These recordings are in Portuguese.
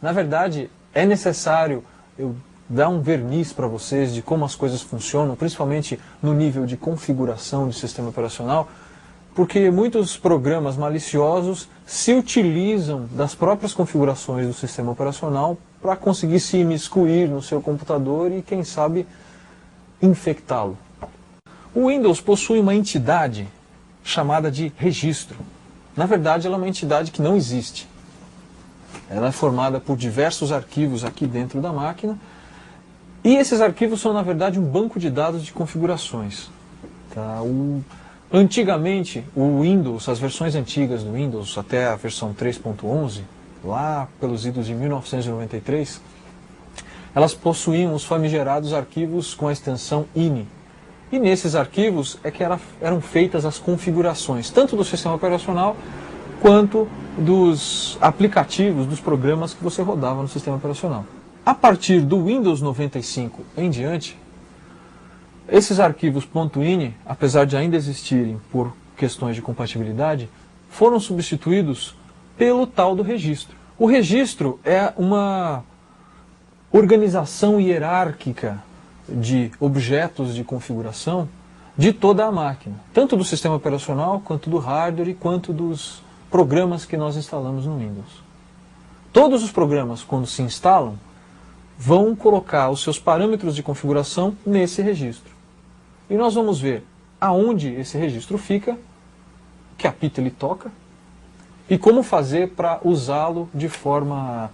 Na verdade, é necessário eu dar um verniz para vocês de como as coisas funcionam, principalmente no nível de configuração do sistema operacional, porque muitos programas maliciosos se utilizam das próprias configurações do sistema operacional para conseguir se imiscuir no seu computador e, quem sabe, infectá-lo. O Windows possui uma entidade chamada de registro. Na verdade, ela é uma entidade que não existe. Ela é formada por diversos arquivos aqui dentro da máquina, e esses arquivos são, na verdade, um banco de dados de configurações. Tá? Antigamente, o Windows, as versões antigas do Windows, até a versão 3.11, lá pelos idos de 1993, elas possuíam os famigerados arquivos com a extensão INI. E nesses arquivos é que eram feitas as configurações, tanto do sistema operacional quanto dos aplicativos, dos programas que você rodava no sistema operacional. A partir do Windows 95 em diante, esses arquivos .ini, apesar de ainda existirem por questões de compatibilidade, foram substituídos pelo tal do registro. O registro é uma organização hierárquica de objetos de configuração de toda a máquina, tanto do sistema operacional, quanto do hardware, quanto dos programas que nós instalamos no Windows. Todos os programas, quando se instalam, vão colocar os seus parâmetros de configuração nesse registro. E nós vamos ver aonde esse registro fica, que apito ele toca, e como fazer para usá-lo de forma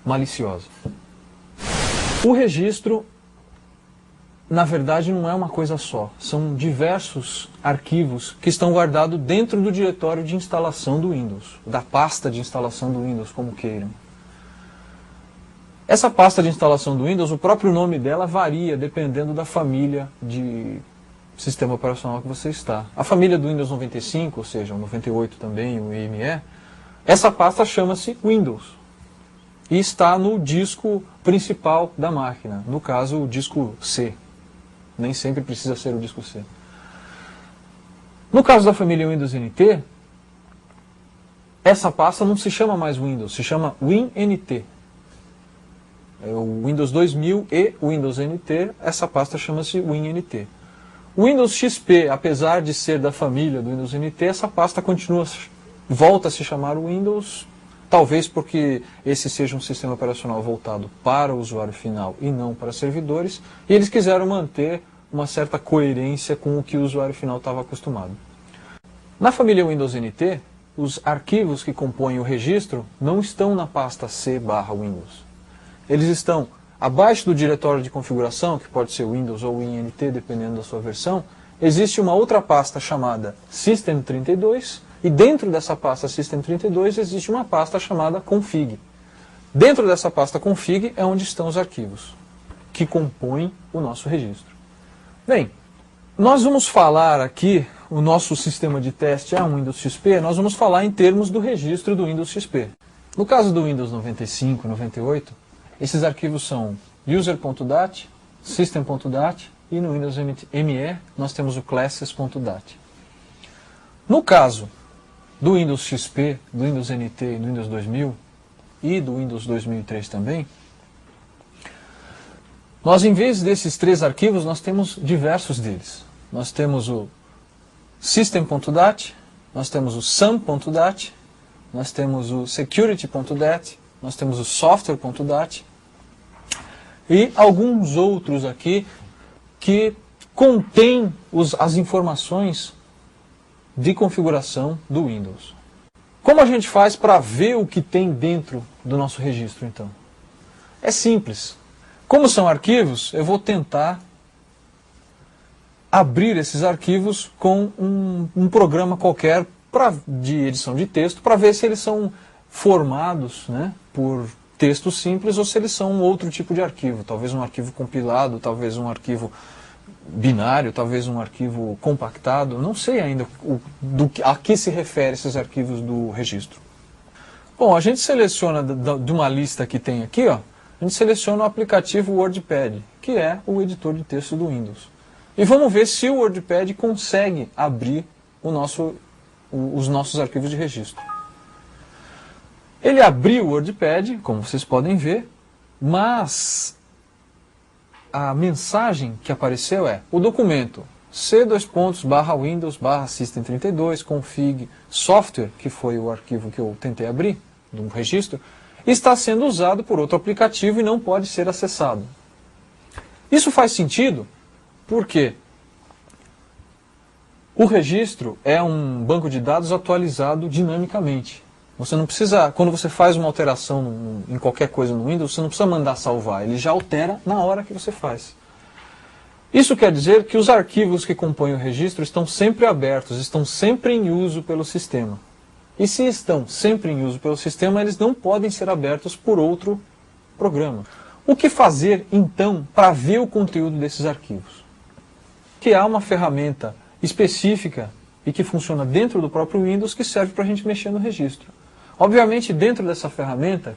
maliciosa. O registro, na verdade, não é uma coisa só. São diversos arquivos que estão guardados dentro do diretório de instalação do Windows, da pasta de instalação do Windows, como queiram. Essa pasta de instalação do Windows, o próprio nome dela varia dependendo da família de sistema operacional que você está. A família do Windows 95, ou seja, o 98 também, o IME, essa pasta chama-se Windows e está no disco principal da máquina, no caso o disco C. Nem sempre precisa ser o disco C. No caso da família Windows NT, essa pasta não se chama mais Windows, se chama WinNT. O Windows 2000 e o Windows NT, essa pasta chama-se WinNT. O Windows XP, apesar de ser da família do Windows NT, essa pasta volta a se chamar Windows, talvez porque esse seja um sistema operacional voltado para o usuário final e não para servidores, e eles quiseram manter uma certa coerência com o que o usuário final estava acostumado. Na família Windows NT, os arquivos que compõem o registro não estão na pasta C/Windows. Eles estão abaixo do diretório de configuração, que pode ser Windows ou WinNT, dependendo da sua versão. Existe uma outra pasta chamada System32, e dentro dessa pasta System32 existe uma pasta chamada Config. Dentro dessa pasta Config é onde estão os arquivos que compõem o nosso registro. Bem, nós vamos falar aqui, o nosso sistema de teste é um Windows XP, nós vamos falar em termos do registro do Windows XP. No caso do Windows 95 e 98, esses arquivos são user.dat, system.dat e no Windows ME nós temos o classes.dat. No caso do Windows XP, do Windows NT e do Windows 2000 e do Windows 2003 também, nós, em vez desses três arquivos, nós temos diversos deles. Nós temos o system.dat, nós temos o sum.dat, nós temos o security.dat, nós temos o software.dat e alguns outros aqui que contêm as informações de configuração do Windows. Como a gente faz para ver o que tem dentro do nosso registro, então? É simples. Como são arquivos, eu vou tentar abrir esses arquivos com um programa qualquer de edição de texto para ver se eles são formados, né, por texto simples ou se eles são um outro tipo de arquivo. Talvez um arquivo compilado, talvez um arquivo binário, talvez um arquivo compactado. Não sei ainda a que se refere esses arquivos do registro. Bom, a gente seleciona de uma lista que tem aqui, ó, a gente seleciona o aplicativo WordPad, que é o editor de texto do Windows. E vamos ver se o WordPad consegue abrir os nossos arquivos de registro. Ele abriu o WordPad, como vocês podem ver, mas a mensagem que apareceu é: o documento c:/windows/system32 config software, que foi o arquivo que eu tentei abrir, do registro, está sendo usado por outro aplicativo e não pode ser acessado. Isso faz sentido porque o registro é um banco de dados atualizado dinamicamente. Você não precisa, quando você faz uma alteração em qualquer coisa no Windows, você não precisa mandar salvar, ele já altera na hora que você faz. Isso quer dizer que os arquivos que compõem o registro estão sempre abertos, estão sempre em uso pelo sistema. E se estão sempre em uso pelo sistema, eles não podem ser abertos por outro programa. O que fazer, então, para ver o conteúdo desses arquivos? Que há uma ferramenta específica e que funciona dentro do próprio Windows que serve para a gente mexer no registro. Obviamente, dentro dessa ferramenta, que